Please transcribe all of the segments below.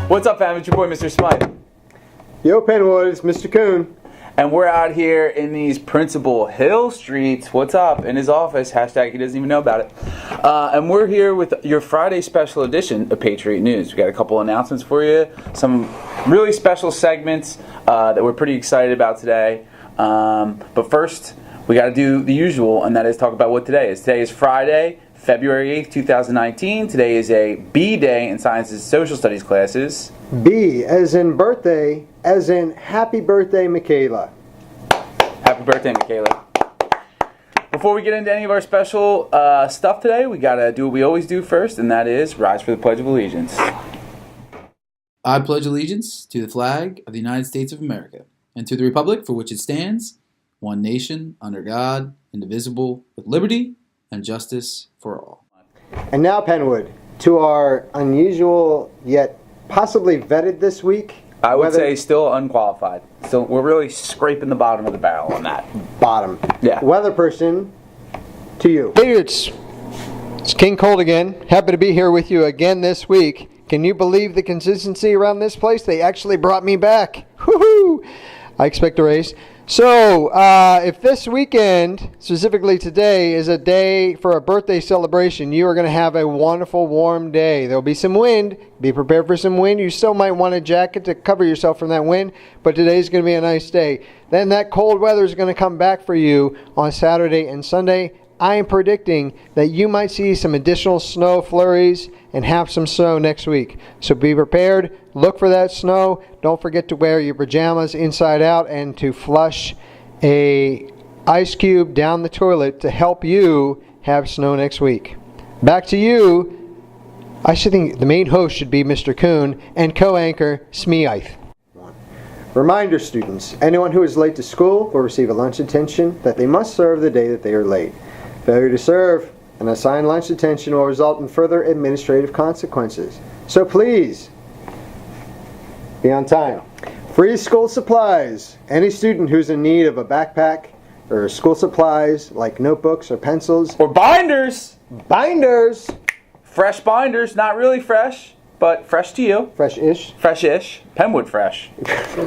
What's up, fam? It's your boy, Mr. Smythe. Yo, Penwood, it's Mr. Coon. And we're out here in these Principal Hill streets. What's up? In his office. Hashtag he doesn't even know about it. And we're here with your Friday special edition of Patriot News. We got a couple announcements for you. Some really special segments that we're pretty excited about today. But first, we got to do the usual, and that is talk about what today is. Today is Friday, February 8th, 2019. Today is a B day in Sciences and Social Studies classes. B as in birthday, as in happy birthday, Michaela. Happy birthday, Michaela. Before we get into any of our special stuff today, we got to do what we always do first, and that is rise for the Pledge of Allegiance. I pledge allegiance to the flag of the United States of America and to the republic for which it stands, one nation, under God, indivisible, with liberty and justice for all. And now, Penwood, to our unusual yet possibly vetted this week. I would say still unqualified. So we're really scraping the bottom of the barrel on that. Bottom. Yeah. Weather person, to you. Patriots, it's King Cold again. Happy to be here with you again this week. Can you believe the consistency around this place? They actually brought me back. Woohoo! I expect a race. So, if this weekend, specifically today, is a day for a birthday celebration, you are going to have a wonderful warm day. There will be some wind. Be prepared for some wind. You still might want a jacket to cover yourself from that wind, but today's going to be a nice day. Then that cold weather is going to come back for you on Saturday and Sunday. I am predicting that you might see some additional snow flurries and have some snow next week. So be prepared. Look for that snow. Don't forget to wear your pajamas inside out and to flush a ice cube down the toilet to help you have snow next week. Back to you. I should think the main host should be Mr. Coon and co-anchor Smythe. Reminder, students, anyone who is late to school will receive a lunch detention that they must serve the day that they are late. Failure to serve an assigned lunch detention will result in further administrative consequences. So please, be on time. Free school supplies. Any student who's in need of a backpack or school supplies like notebooks or pencils. Or binders. Binders. Fresh binders. Not really fresh, but fresh to you. Fresh-ish. Fresh-ish. Penwood fresh.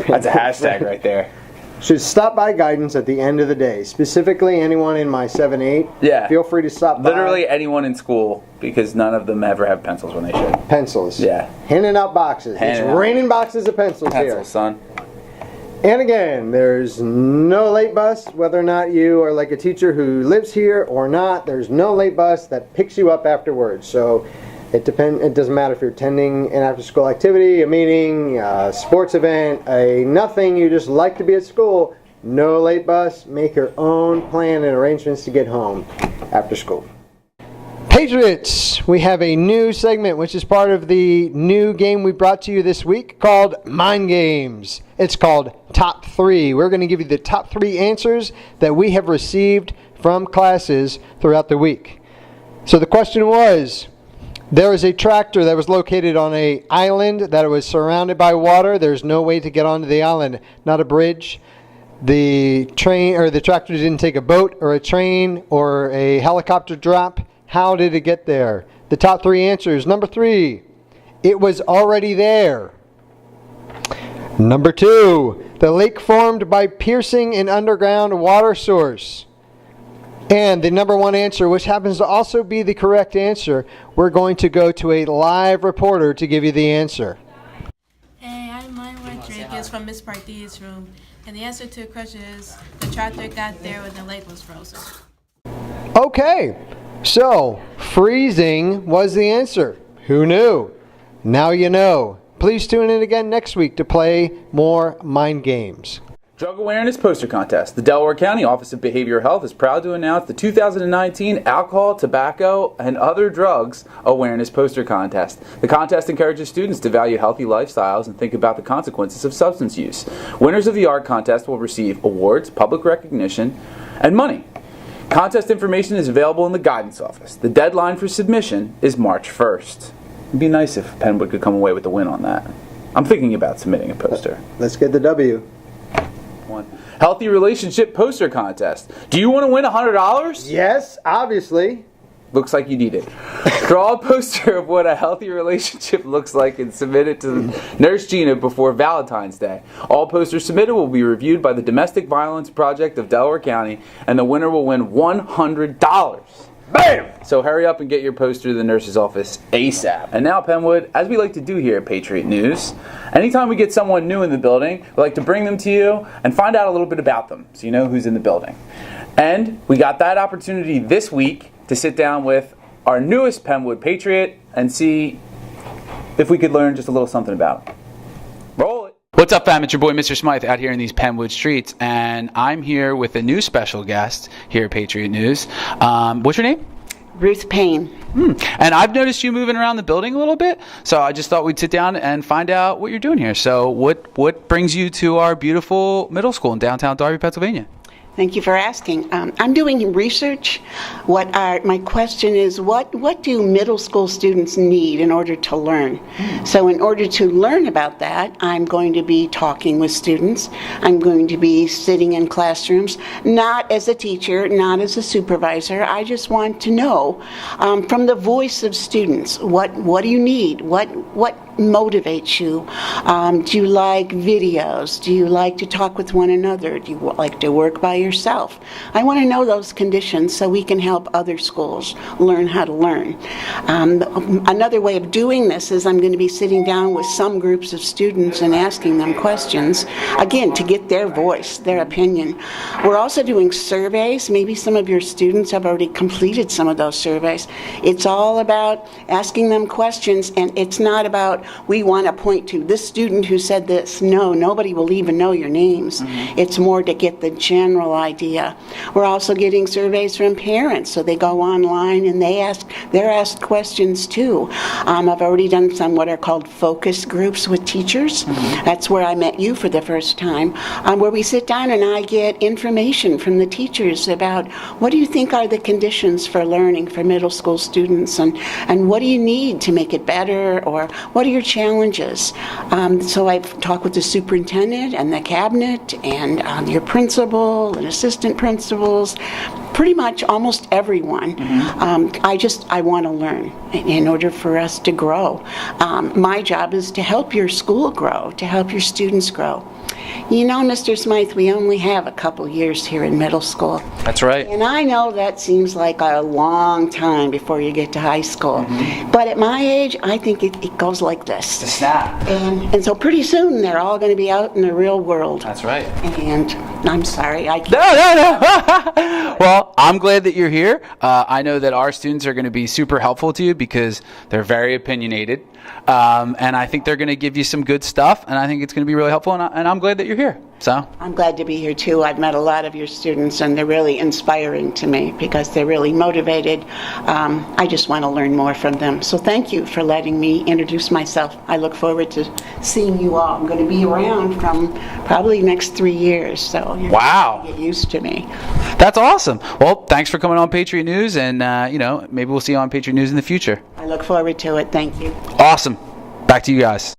That's a hashtag right there. Should stop by guidance at the end of the day. Specifically, anyone in my 7-8. Yeah. Feel free to stop by. Literally anyone in school, because none of them ever have pencils when they should. Pencils. Yeah. Handing out boxes. It's raining boxes of pencils here. Pencils, son. And again, there's no late bus, whether or not you are like a teacher who lives here or not. There's no late bus that picks you up afterwards. So it doesn't matter if you're attending an after-school activity, a meeting, a sports event, a nothing, you just like to be at school. No late bus. Make your own plan and arrangements to get home after school. Patriots, we have a new segment which is part of the new game we brought to you this week called Mind Games. It's called Top 3. We're going to give you the top 3 answers that we have received from classes throughout the week. So the question was, there was a tractor that was located on an island that was surrounded by water. There's no way to get onto the island, not a bridge. The tractor didn't take a boat or a train or a helicopter drop. How did it get there? The top 3 answers. Number 3, it was already there. Number 2, the lake formed by piercing an underground water source. And the number 1 answer, which happens to also be the correct answer, we're going to go to a live reporter to give you the answer. Hey, I'm Maya Rodriguez from Miss Parti's room, and the answer to the question is the tractor got there when the lake was frozen. Okay, so freezing was the answer. Who knew? Now you know. Please tune in again next week to play more mind games. Drug Awareness Poster Contest. The Delaware County Office of Behavioral Health is proud to announce the 2019 Alcohol, Tobacco, and Other Drugs Awareness Poster Contest. The contest encourages students to value healthy lifestyles and think about the consequences of substance use. Winners of the art contest will receive awards, public recognition, and money. Contest information is available in the guidance office. The deadline for submission is March 1st. It'd be nice if Penwood could come away with the win on that. I'm thinking about submitting a poster. Let's get the W. Healthy Relationship Poster Contest. Do you want to win $100? Yes, obviously. looks like you need it. Draw a poster of what a healthy relationship looks like and submit it to Nurse Gina before Valentine's Day. All posters submitted will be reviewed by the Domestic Violence Project of Delaware County, and the winner will win $100. Bam! So hurry up and get your poster to the nurse's office ASAP. And now, Penwood, as we like to do here at Patriot News, anytime we get someone new in the building, we like to bring them to you and find out a little bit about them so you know who's in the building. And we got that opportunity this week to sit down with our newest Penwood Patriot and see if we could learn just a little something about him. Roll it. What's up, fam? It's your boy, Mr. Smythe, out here in these Penwood streets, and I'm here with a new special guest here at Patriot News. What's your name? Ruth Payne. And I've noticed you moving around the building a little bit, so I just thought we'd sit down and find out what you're doing here. So what brings you to our beautiful middle school in downtown Darby, Pennsylvania? Thank you for asking. I'm doing research. My question is, what do middle school students need in order to learn? So in order to learn about that, I'm going to be talking with students. I'm going to be sitting in classrooms, not as a teacher, not as a supervisor. I just want to know from the voice of students, what do you need? What motivates you? Do you like videos? Do you like to talk with one another? Do you like to work by yourself? I want to know those conditions so we can help other schools learn how to learn. Another way of doing this is I'm going to be sitting down with some groups of students and asking them questions, again, to get their voice, their opinion. We're also doing surveys. Maybe some of your students have already completed some of those surveys. It's all about asking them questions, and it's not about we want to point to this student who said this. No, nobody will even know your names. It's more to get the general idea. We're also getting surveys from parents, so they go online and they're asked questions too. I've already done some what are called focus groups with teachers. That's where I met you for the first time, where we sit down and I get information from the teachers about what do you think are the conditions for learning for middle school students, and what do you need to make it better, or what are your challenges? So I've talked with the superintendent and the cabinet and your principal and assistant principals, pretty much almost everyone. I want to learn in order for us to grow. My job is to help your school grow, to help your students grow. You know, Mr. Smythe, we only have a couple years here in middle school. That's right. And I know that seems like a long time before you get to high school. But at my age, I think it goes like this. The snap. And so pretty soon they're all going to be out in the real world. That's right. And I'm sorry, I can't. No. Well, I'm glad that you're here. I know that our students are going to be super helpful to you because they're very opinionated. And I think they're going to give you some good stuff, and I think it's going to be really helpful, and I'm glad that you're here. So I'm glad to be here too. I've met a lot of your students, and they're really inspiring to me because they're really motivated. I just want to learn more from them. So thank you for letting me introduce myself. I look forward to seeing you all. I'm going to be around from probably the next 3 years, so you're wow, going to get used to me. That's awesome. Well, thanks for coming on Patriot News, and maybe we'll see you on Patriot News in the future. I look forward to it. Thank you. Awesome. Back to you guys.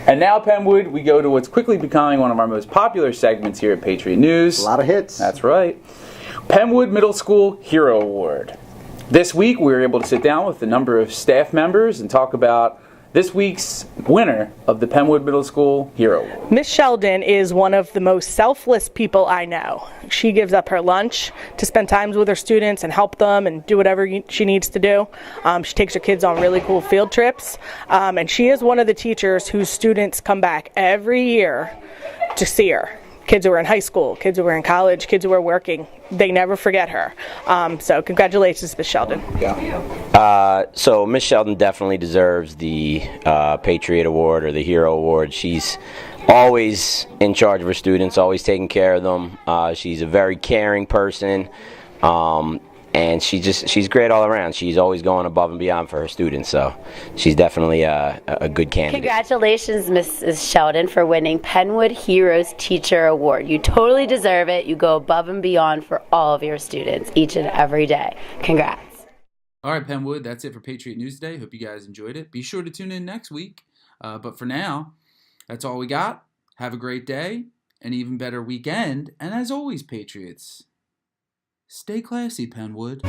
And now, Penwood, we go to what's quickly becoming one of our most popular segments here at Patriot News. A lot of hits. That's right. Penwood Middle School Hero Award. This week, we were able to sit down with a number of staff members and talk about this week's winner of the Penwood Middle School Hero Award. Miss Sheldon is one of the most selfless people I know. She gives up her lunch to spend time with her students and help them and do whatever she needs to do. She takes her kids on really cool field trips. And she is one of the teachers whose students come back every year to see her. Kids who are in high school, kids who are in college, kids who are working, they never forget her. So congratulations, Miss Sheldon. So Miss Sheldon definitely deserves the Patriot Award or the Hero Award. She's always in charge of her students, always taking care of them. She's a very caring person. And she's great all around. She's always going above and beyond for her students, so she's definitely a good candidate. Congratulations, Mrs. Sheldon, for winning Penwood Heroes Teacher Award. You totally deserve it. You go above and beyond for all of your students each and every day. Congrats. All right, Penwood, that's it for Patriot News Day. Hope you guys enjoyed it. Be sure to tune in next week. But for now, that's all we got. Have a great day, an even better weekend, and as always, Patriots, Stay classy, Penwood.